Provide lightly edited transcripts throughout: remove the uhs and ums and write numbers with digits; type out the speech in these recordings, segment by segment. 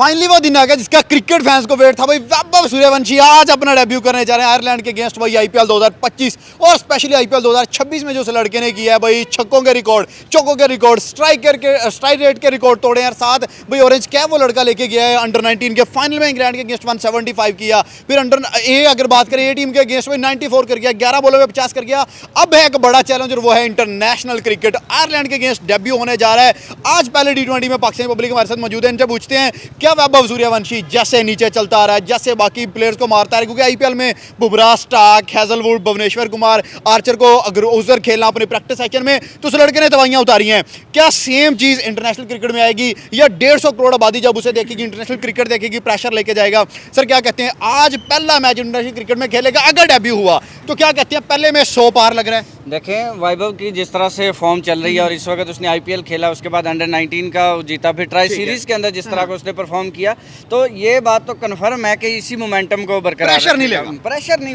Finally वो दिन आ गया जिसका क्रिकेट फैंस को वेट था भाई। वैभव सूर्यवंशी आज अपना डेब्यू करने जा रहे हैं आयरलैंड के अगेंस्ट भाई आईपीएल 2025 और स्पेशली आईपीएल 2026 में जो उस लड़के ने किया है भाई, छक्कों के रिकॉर्ड, चौकों के रिकॉर्ड, स्ट्राइक रेट के रिकॉर्ड तोड़े हैं। साथ भाई ऑरेंज कैप वो लड़का लेके गया है अंडर 19 के फाइनल में इंग्लैंड के अगेंस्ट 175 किया। फिर अंडर ए अगर बात करें ए टीम के अगेंस्ट भाई 94 कर गया, 11 बॉलों में 50 कर गया। अब है एक बड़ा चैलेंजर, वो है इंटरनेशनल क्रिकेट। आयरलैंड के अगेंस्ट डेब्यू होने जा रहा है आज। पहले T20 में पाकिस्तानी पब्लिक हमारे साथ मौजूद है, इनसे पूछते हैं क्या वैभव सूर्यवंशी जैसे नीचे चलता आ रहा है, जैसे बाकी प्लेयर्स को मारता है, क्योंकि आईपीएल में Bumrah, Starc, Hazlewood, Bhuvneshwar Kumar, Archer को अगर उधर खेलना अपने प्रैक्टिस सेक्शन में तो उस लड़के ने दवाइयां उतारी हैं। क्या सेम चीज इंटरनेशनल क्रिकेट में आएगी या 150 करोड़ आबादी जब उसे देखेगी, इंटरनेशनल क्रिकेट देखेगी, प्रेशर लेके जाएगा? सर क्या कहते हैं, आज पहला मैच इंटरनेशनल क्रिकेट में खेलेगा अगर डेब्यू हुआ तो क्या कहते हैं, पहले में 100 पार लग रहा है? देखें वैभव की जिस तरह से फॉर्म चल रही है और इस वक्त उसने आईपीएल खेला, उसके बाद अंडर 19 का जीता, फिर ट्राई सीरीज के अंदर जिस तरह का उसने परफॉर्म किया, तो ये बात तो कन्फर्म है कि इसी मोमेंटम को बरकरार प्रेशर नहीं लेगा।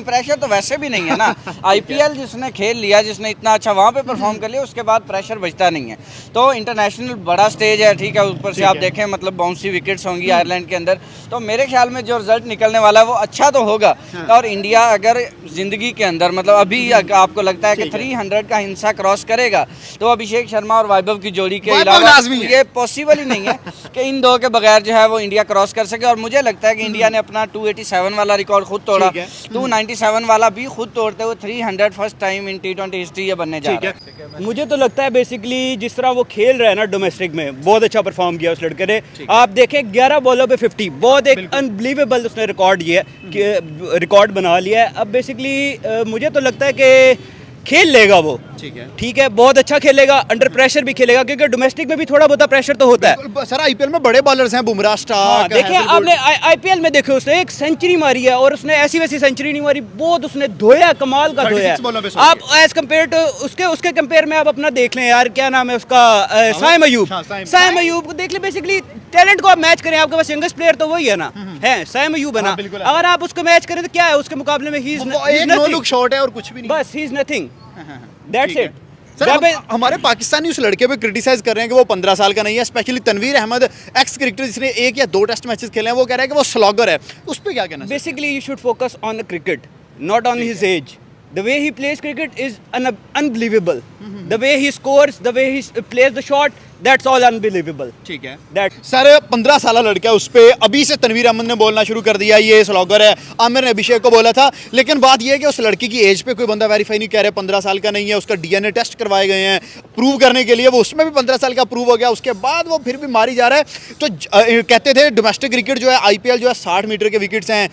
प्रेशर तो वैसे भी नहीं है ना। आईपीएल जिसने खेल लिया, जिसने इतना अच्छा वहाँ पे परफॉर्म कर लिया, उसके बाद प्रेशर बचता नहीं है। तो इंटरनेशनल बड़ा स्टेज है, ठीक है, ऊपर से आप देखें मतलब बाउंसी विकेट्स होंगी आयरलैंड के अंदर, तो मेरे ख्याल में जो रिजल्ट निकलने वाला है वो अच्छा तो होगा। और इंडिया अगर जिंदगी के अंदर मतलब अभी आपको लगता है कि 300 का हिंसा क्रॉस करेगा तो अभिषेक शर्मा और वैभव की जोड़ी के अलावा ये पॉसिबल ही नहीं है कि इन दो के बगैर जो है वो इंडिया क्रॉस कर सके। और मुझे लगता है कि इंडिया ने अपना 287 वाला रिकॉर्ड खुद तोड़ा, 297 वाला भी खुद तोड़ते हुए 300 first time in T20 history ये बनने जा रहा है। मुझे तो लगता है बेसिकली जिस तरह वो खेल रहा है ना डोमेस्टिक में, बहुत अच्छा परफॉर्म किया उस लड़के ने। आप देखें 11 बॉलों पे 50, बहुत एक अनबिलीवेबल उसने रिकॉर्ड बना लिया है। अब बेसिकली मुझे तो लगता है कि खेल लेगा वो, ठीक है, बहुत अच्छा खेलेगा, अंडर प्रेशर भी खेलेगा, क्योंकि डोमेस्टिक में भी थोड़ा बहुत प्रेशर तो होता है। सर आईपीएल में बड़े बॉलर्स हैं, बुमराह, स्टार्क, देखिए आपने आईपीएल में देखो उसने एक सेंचुरी मारी है और उसने ऐसी वैसी सेंचुरी नहीं मारी, बहुत उसने धोया, कमाल का धोया। आप एज कम्पेयर टू उसके कंपेयर में आप अपना देख लें यार, क्या नाम है उसका, साइम अयूब को देख लें। बेसिकली टैलेंट को आप मैच करें, आपके पास यंगेस्ट प्लेयर तो वही है ना, है साइम अयूब है ना। अगर आप उसको मैच करें तो क्या है उसके मुकाबले में, ही इज नथिंग, बस he is nothing, that's it. Sir हमारे पाकिस्तानी उस लड़के पे क्रिटिसाइज कर रहे हैं कि वो 15 साल का नहीं है, specially Tanvir Ahmed, ex cricketer जिसने 1 या 2 टेस्ट मैचेस खेले हैं, वो कह रहा है कि वो स्लॉगर है। उस पे क्या कहना? Basically you should focus on the cricket, not on his age. The way he plays cricket is unbelievable. The way he scores, the way he plays the shot, that's all unbelievable. ठीक है। That sir 15 साल लड़का है, उस पे अभी से तनवीर अहमद ने बोलना शुरू कर दिया, ये स्लॉगर है। आमिर ने अभिषेक को बोला था, लेकिन बात ये है कि उस लड़की की एज पे कोई बंदा वेरीफाई नहीं कर रहा, 15 साल का नहीं है, उसका डीएनए टेस्ट करवाए गए हैं प्रूव करने के लिए, वो उसमें भी 15 साल का प्रूव हो गया, उसके बाद वो फिर भी मारी जा रहा है। तो कहते थे डोमेस्टिक क्रिकेट जो है, आईपीएल जो है 60 मीटर के विकेट्स हैं,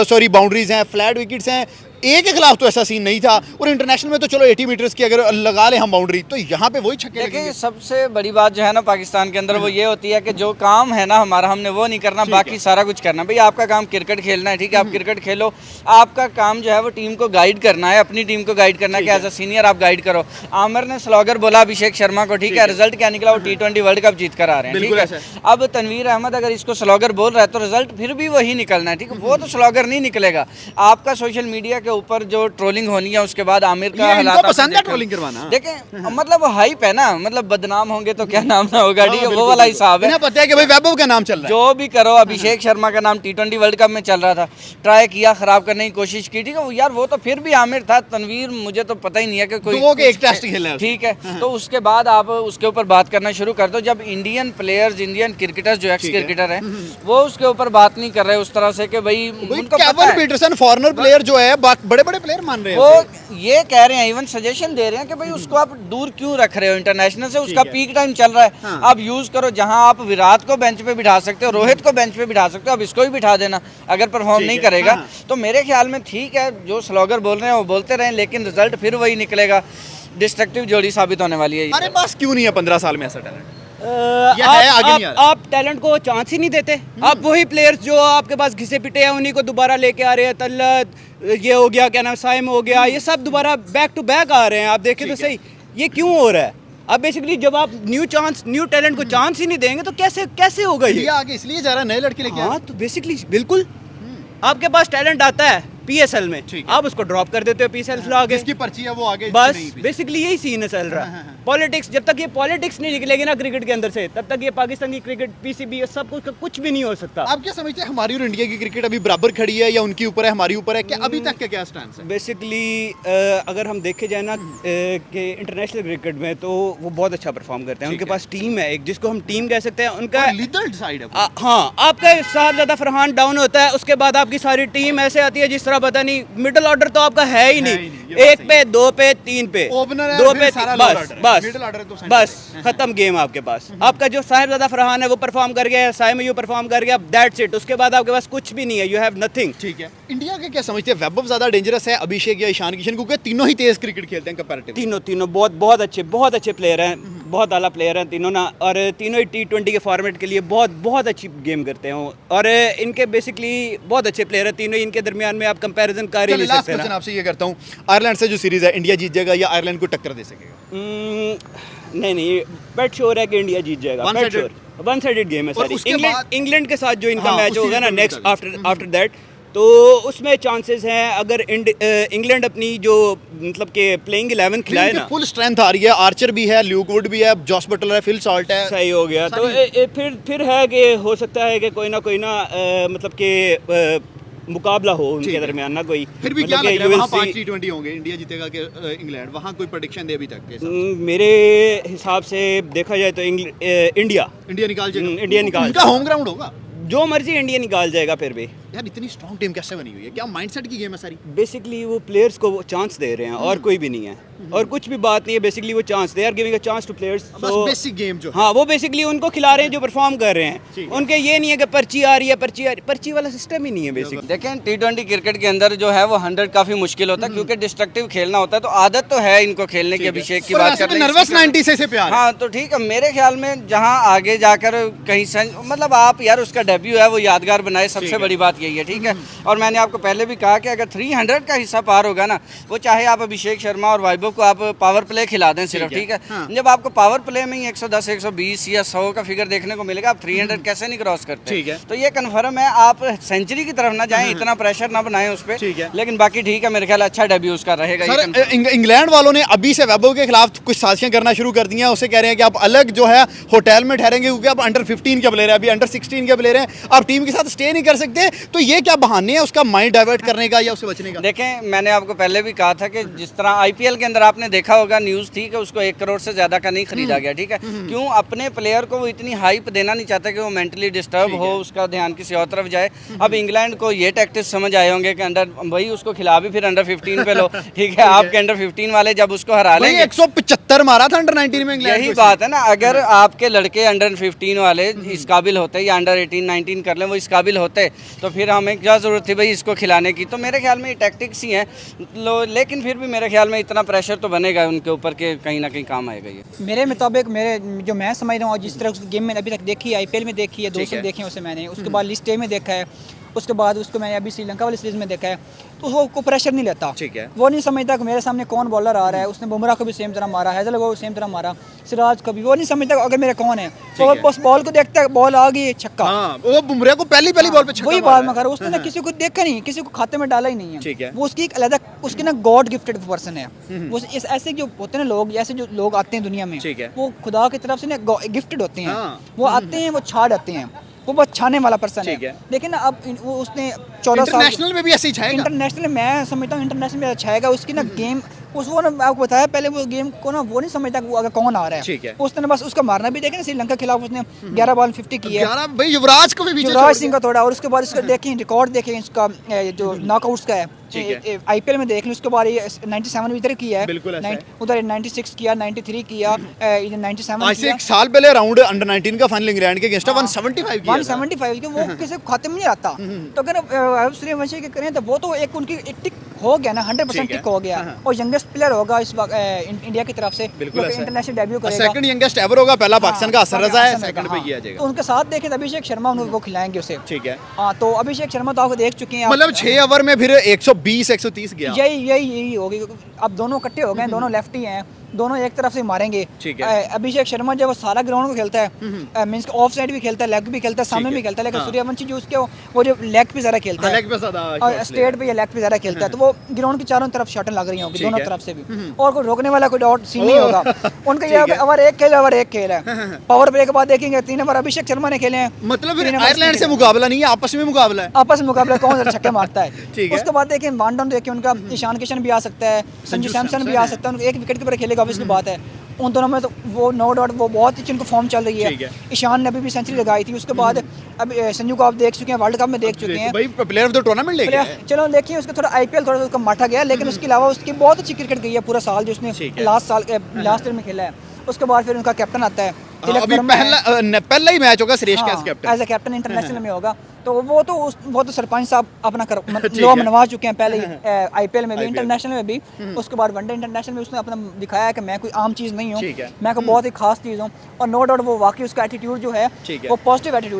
सॉरी बाउंड्रीज हैं, फ्लैट विकेट्स हैं, एक के खिलाफ तो ऐसा सीन नहीं था। और इंटरनेशनल में तो चलो 80 मीटर्स की अगर लगा ले हम बाउंड्री, तो यहाँ पे वही छक्के लगेंगे। सबसे बड़ी बात जो है ना पाकिस्तान के अंदर वो ये होती है कि जो काम है ना हमारा, हमने वो नहीं करना, बाकी सारा कुछ करना। भाई आपका काम क्रिकेट खेलना है, ठीक है, आप क्रिकेट खेलो, आपका काम जो है वो टीम को गाइड करना है, अपनी टीम को गाइड करना है कि एज अ सीनियर आप गाइड करो। आमिर ने स्लॉगर बोला अभिषेक शर्मा को, ठीक है, रिजल्ट क्या निकला, वो T20 वर्ल्ड कप जीत कर आ रहे हैं, ठीक है। अब तनवीर अहमद अगर इसको स्लॉगर बोल रहा है तो रिजल्ट फिर भी वही निकलना है, ठीक है, वो तो स्लॉगर नहीं निकलेगा। आपका सोशल मीडिया के ऊपर जो ट्रोलिंग होनी है, उसके बाद आमिर का हालात पसंद है ट्रोलिंग करवाना, देखें मतलब हाइप है ना, मतलब बदनाम होंगे तो क्या नाम ना होगा, ठीक है, वो वाला हिसाब है। पता है कि भाई वैभव का नाम चल रहा है, जो भी करो, अभिषेक शर्मा का नाम T20 वर्ल्ड कप में चल रहा था, ट्राई किया, खराब करने की कोशिश की, ठीक है यार, वो तो फिर भी आमिर था। तनवीर मुझे तो पता ही नहीं है कि कोई एक टेस्ट खेला है, ठीक है, तो उसके बाद आप उसके ऊपर बात करना शुरू कर दो। जब इंडियन प्लेयर्स, इंडियन क्रिकेटर्स जो एक्स क्रिकेटर हैं, वो उसके ऊपर बात नहीं कर रहे उस तरह से कि भाई उनको पता है। पीटरसन फॉरेनर प्लेयर जो है, बड़े बड़े प्लेयर मान रहे हैं, वो ये कह रहे हैं, इवन सजेशन दे रहे हैं कि भाई उसको आप दूर क्यों रख रहे हो इंटरनेशनल से, उसका पीक टाइम चल रहा है, आप यूज करो। जहां आप विराट को बेंच पे बिठा सकते हो, रोहित को बेंच पे बिठा सकते हो, अब इसको भी बिठा देना अगर परफॉर्म नहीं करेगा। तो मेरे ख्याल में ठीक है, जो स्लॉगर बोल रहे हैं वो बोलते रहे, लेकिन रिजल्ट फिर वही निकलेगा, डिस्ट्रक्टिव जोड़ी साबित होने वाली है। हमारे पास क्यों नहीं है 15 साल में ऐसा टैलेंट? आप टैलेंट को चांस ही नहीं देते। आप वही प्लेयर्स जो आपके पास घिसे पिटे हैं उन्हीं को दोबारा लेके आ रहे हैं। तल्लत, ये हो गया, क्या नाम, साइम हो गया, ये सब दोबारा बैक टू बैक आ रहे हैं। आप देखें तो सही, ये क्यों हो रहा है? अब बेसिकली जब आप न्यू टैलेंट को चांस ही नहीं देंगे तो कैसे होगा ये? आगे इसलिए जा रहा है, नए लड़के लेके। हाँ, तो बेसिकली बिल्कुल आपके पास टैलेंट आता है पीएसएल में, आप उसको ड्रॉप कर देते हो, पीएसएल आगे इसकी पर्ची है वो आगे, बस बेसिकली यही सीन है चल रहा है। पॉलिटिक्स, जब तक ये पॉलिटिक्स नहीं निकलेगी ना क्रिकेट के अंदर से, तब तक ये पाकिस्तानी क्रिकेट, पीसीबी, सब कुछ भी नहीं हो सकता। आप क्या समझते हैं, हमारी और इंडिया की क्रिकेट अभी बराबर खड़ी है या उनकी ऊपर है, हमारी ऊपर है? क्या अभी तक का क्या स्टैंड है? बेसिकली अगर हम देखे जाए ना कि इंटरनेशनल क्रिकेट में तो वो बहुत अच्छा परफॉर्म करते हैं। उनके पास टीम है एक, जिसको हम टीम कह सकते हैं। उनका लीडर साइड है। हाँ, आपका साहबजादा फरहान डाउन होता है, उसके बाद आपकी सारी टीम ऐसे आती है जिस तरह पता नहीं, मिडिल ऑर्डर तो आपका है ही नहीं, एक पे, दो पे, तीन पे, ओपनर है, दो फिर पे, सारा बस lower order है। बस Middle order तो center बस है। खत्म गेम आपके पास। आपका जो साहिबजादा फरहान है वो परफॉर्म कर गया, साइमयू परफॉर्म कर गया, दैट्स इट। उसके बाद आपके पास कुछ भी नहीं है, यू हैव नथिंग। ठीक है, इंडिया के क्या समझते हैं, वैभव ज्यादा डेंजरस है, अभिषेक या ईशान किशन, क्योंकि तीनों ही तेज क्रिकेट खेलते हैं कंपैरेटिवली? तीनों बहुत अच्छे प्लेयर हैं, बहुत आला प्लेयर हैं तीनों ना, और तीनों ही T20 के फॉर्मेट के लिए बहुत अच्छी गेम करते हैं। और इनके बेसिकली बहुत अच्छे प्लेयर हैं तीनों ही, इनके दरमियान में आप कंपैरिजन कर ही नहीं लास्ट सकते क्वेश्चन ना। आपसे ये करता हूँ, आयरलैंड से जो सीरीज है, इंडिया जीत जाएगा या आयरलैंड को टक्कर दे सकेगा? नहीं, बेट श्योर है कि इंडिया जीत जाएगा, One बेट sided? Sure. One sided game है और सारी। उसके बाद- इंग्लैंड के साथ जो इनका हाँ, मैच उस होगा ना सीरीज में नेक्स्ट निकल। आफ्टर दैट, तो उसमें चांसेस हैं अगर इंग्लैंड अपनी जो मतलब कि प्लेइंग 11 खिलाए ना, फुल स्ट्रेंथ आ रही है, आर्चर भी है, ल्यूक वुड भी है, जॉस बटलर है, फिल सॉल्ट है, सही हो गया तो फिर है कि हो सकता है कि कोई ना मतलब कि मुकाबला हो ठीक उनके है। दरमियान ना कोई। फिर भी मतलब क्या कि लग रहा है you will वहाँ see- 5 T20 होंगे, इंडिया जीतेगा कि इंग्लैंड? वहाँ कोई प्रेडिक्शन दे अभी तक के हिसाब मेरे हिसाब से देखा जाए तो इंडिया से? इंडिया निकाल जाएगा? इंडिया निकाल उनका होम ग्राउंड होगा जो मर्जी इंडिया निकाल जाएगा फिर भी। यार। इतनी स्ट्रॉन्ग टीम कैसे बनी हुई है? क्या माइंडसेट की गेम है सारी? बेसिकली वो प्लेयर्स को वो चांस दे रहे हैं और कोई भी नहीं है, और कुछ भी बात नहीं है। बेसिकली वो chance, they are giving a chance to players. बस बेसिक गेम जो है। हाँ, वो बेसिकली उनको खिला रहे हैं जो परफॉर्म कर रहे ठीक हैं। है। उनके ये नहीं है कि पर्ची आ रही है, पर्ची वाला सिस्टम ही नहीं है बेसिकली। देखें T20 क्रिकेट के अंदर जो है वो 100 काफी मुश्किल होता है, क्योंकि डिस्ट्रक्टिव खेलना होता है, तो आदत तो है इनको खेलने की। अभिषेक की बात कर रहे हैं, नर्वस इसकी कर- 90 से प्यार है। हाँ, तो ठीक है। मेरे ख्याल में जहाँ आगे जाकर कहीं मतलब आप यार उसका डेब्यू है वो यादगार बनाए, सबसे बड़ी बात यही है। ठीक है, और मैंने आपको पहले भी कहा कि अगर 300 का हिस्सा पार होगा ना, वो चाहे आप अभिषेक शर्मा और वैभव को आप पावर प्ले खिला दें सिर्फ, ठीक है। हाँ। जब आपको पावर प्ले में ही 110, 120 या 100 का फिगर देखने को मिलेगा, आप 300 कैसे नहीं क्रॉस करते? ठीक है। तो ये कन्फर्म है, आप सेंचुरी की तरफ ना जाएं, इतना प्रेशर ना बनाएं उस ठीक है। पर। लेकिन बाकी ठीक है, मेरे ख्याल अच्छा डेब्यू उसका रहेगा। ये सर, confirm। इंग्लैंड वालों ने अभी से वैभव के खिलाफ कुछ साजिशें करना शुरू कर दी हैं। उसे कह रहे हैं कि आप अलग जो है होटल में ठहरेंगे, क्योंकि आप अंडर 15 के प्लेयर हैं, अभी अंडर 16 के प्लेयर हैं, आप टीम के साथ स्टे नहीं कर सकते। तो ये क्या बहाने हैं उसका माइंड डाइवर्ट करने का या उससे बचने का? देखें, मैंने आपको पहले भी कहा था कि जिस तरह आईपीएल के अंदर आपने देखा होगा, न्यूज़ थी कि उसको 1 करोड़ से ज़्यादा का नहीं खरीदा गया, ठीक है। क्यों? अपने प्लेयर को वो इतनी हाइप देना नहीं चाहता कि वो मेंटली डिस्टर्ब हो, उसका ध्यान किसी और तरफ जाए। अब इंग्लैंड को ये टैक्टिक्स समझ आए होंगे कि अंडर भाई उसको खिला भी फिर अंडर 15 पे लो, ठीक है। आपके अंडर 15 वाले जब उसको हरा लेंगे, 175 मारा था अंडर 19 में इंग्लैंड यही को। बात है ना। अगर आपके लड़के अंडर 15 वाले इस काबिल होते या अंडर 18, 19 कर लें, वो इस काबिल होते, तो फिर हमें क्या ज़रूरत थी भाई इसको खिलाने की? तो मेरे ख्याल में ये टैक्टिक्स ही हैं। लेकिन फिर भी मेरे ख्याल में इतना प्रेशर तो बनेगा उनके ऊपर कि कहीं ना कहीं काम आएगा ये। मेरे मुताबिक, मेरे जो मैं समझ रहा हूँ, जिस तरह उस गेम में अभी तक देखी है, आईपीएल में देखी है, 200 देखे हैं उसे मैंने, उसके बाद लिस्ट ए में देखा है, उसके बाद उसको मैंने अभी श्रीलंका वाली सीरीज में देखा है, तो वो को प्रेशर नहीं लेता। ठीक है। वो नहीं समझता कि मेरे सामने कौन बॉलर आ रहा है। उसने बुमराह को भी सेम तरह मारा, हैजल को भी सेम तरह मारा, सिराज को भी। वो नहीं समझता अगर मेरा कौन है, तो वो बस बॉल को देखता है, बॉल आ गई, छक्का। हाँ, वो बुमराह को पहली बॉल पे छक्का वही मारा बात है। मैं कर रहा हूँ, उसने ना किसी को देखा नहीं, किसी को खाते में डाला ही नहीं है। ठीक है। वो उसकी एक अलग, उसकी ना गॉड गिफ्टेड पर्सन है वो। ऐसे जो होते हैं ना लोग, ऐसे जो लोग आते हैं दुनिया में, ठीक है। वो खुदा की तरफ से ना गिफ्टेड होते हैं। हाँ। वो आते हैं, वो छा जाते हैं, वो बहुत छाने वाला पर्सन ठीक है। है। लेकिन अब वो उसने 14 साल इंटरनेशनल में भी ऐसे ही छाएगा। इंटरनेशनल, मैं समझता हूँ इंटरनेशनल में छाएगा। उसकी ना गेम, उसको ना आपको बताया पहले, वो गेम को ना वो नहीं समझता कि वो अगर कौन आ रहा ठीक है। है। उसने बस उसका मारना भी देखे ना, श्रीलंका के खिलाफ उसने 11 बॉल 50 किया। 11 भाई, युवराज को भी पीछे युवराज छोड़ सिंह का थोड़ा, और उसके बाद इसका देखें रिकॉर्ड देखें इसका, जो नॉकआउट्स का है, ठीक है। आईपीएल में देख लें। उसके बाद ये 97 इधर किया है, बिल्कुल ऐसा है। उधर 96 किया, 93 किया, 97 आज से किया, 1 साल पहले राउंड अंडर 19 का फाइनल इंग्लैंड के अगेंस्ट 175 किया था। 175 वो किसी को खाते में नहीं आता। तो अगर सूर्यवंशी के करें तो वो तो एक उनकी एक टिक हो गया ना, 100% ठीक है। टिक हो गया। और यंगेस्ट प्लेयर होगा इस वक्त इंडिया की तरफ से, बिल्कुल ऐसा है। इंटरनेशनल डेब्यू करेगा। सेकंड यंगेस्ट एवर होगा, पहला पाकिस्तान का असर रजा है, हाँ, सेकंड पे हाँ। ये आ तो जाएगा। उनके साथ देखें तो अभिषेक शर्मा उनको वो खिलाएंगे उसे। ठीक है। हाँ, तो अभिषेक शर्मा तो आपको देख चुके हैं आप। मतलब 6 ओवर में फिर 120 130 गया। यही होगी। अब दोनों इकट्ठे हो गए, दोनों लेफ्टी हैं, दोनों एक तरफ से मारेंगे। ठीक है। अभिषेक शर्मा जब वो सारा ग्राउंड को खेलता है, मींस ऑफ साइड भी खेलता है, लेग भी खेलता है, सामने भी खेलता है, लेकिन सूर्यवंशी जो उसके वो जो लेग पे ज़्यादा खेलता है, लेग पे ज़्यादा और स्टेट पे या लेग पे ज़्यादा खेलता है, तो वो ग्राउंड की चारों तरफ शॉट लग रही होंगी दोनों तरफ से भी, और कोई रोकने वाला कोई डाउट सीन नहीं होगा उनका। ये ओवर एक खेल है, पावर प्ले के बाद देखेंगे 3 ओवर अभिषेक शर्मा ने खेले हैं, मतलब फिर आयरलैंड से मुकाबला नहीं है, आपस में मुकाबला है। आपस में मुकाबला कौन ज़्यादा छक्के मारता है। ठीक है। उसके बाद देखिए वन डाउन देखिए उनका ईशान किशन भी आ सकता है, संजू सैमसन भी आ सकता है, उनको एक विकेट के ऊपर खेलेगा, ऑब्वियसली बात है। उन दोनों में तो वो नो डाउट वो बहुत ही उनको फॉर्म चल रही है। ईशान ने अभी भी सेंचुरी लगाई थी, उसके बाद अब संजू को आप देख चुके हैं, वर्ल्ड कप में देख चुके हैं, भाई प्लेयर ऑफ द टूर्नामेंट ले गया है। चलो देखिए उसका थोड़ा आईपीएल थोड़ा उसका माठा गया, लेकिन उसके अलावा उसकी बहुत अच्छी क्रिकेट गई है पूरा साल जो उसने लास्ट ईयर में खेला है। उसके बाद फिर उनका कैप्टन आता है, अभी पहला ही मैच होगा सुरेश का captain, as a captain international में होगा, तो वो तो सरपंच साहब अपना लो मनवा चुके हैं पहले ही, आईपीएल में भी, इंटरनेशनल में भी। उसके बाद वनडे इंटरनेशनल में उसने अपना दिखाया है कि मैं कोई आम चीज़ नहीं हूँ, मैं कोई बहुत ही खास चीज़ हूँ, और नो डाउट वो वाकई उसका एटीट्यूड जो है वो पॉजिटिव एटीट्यूड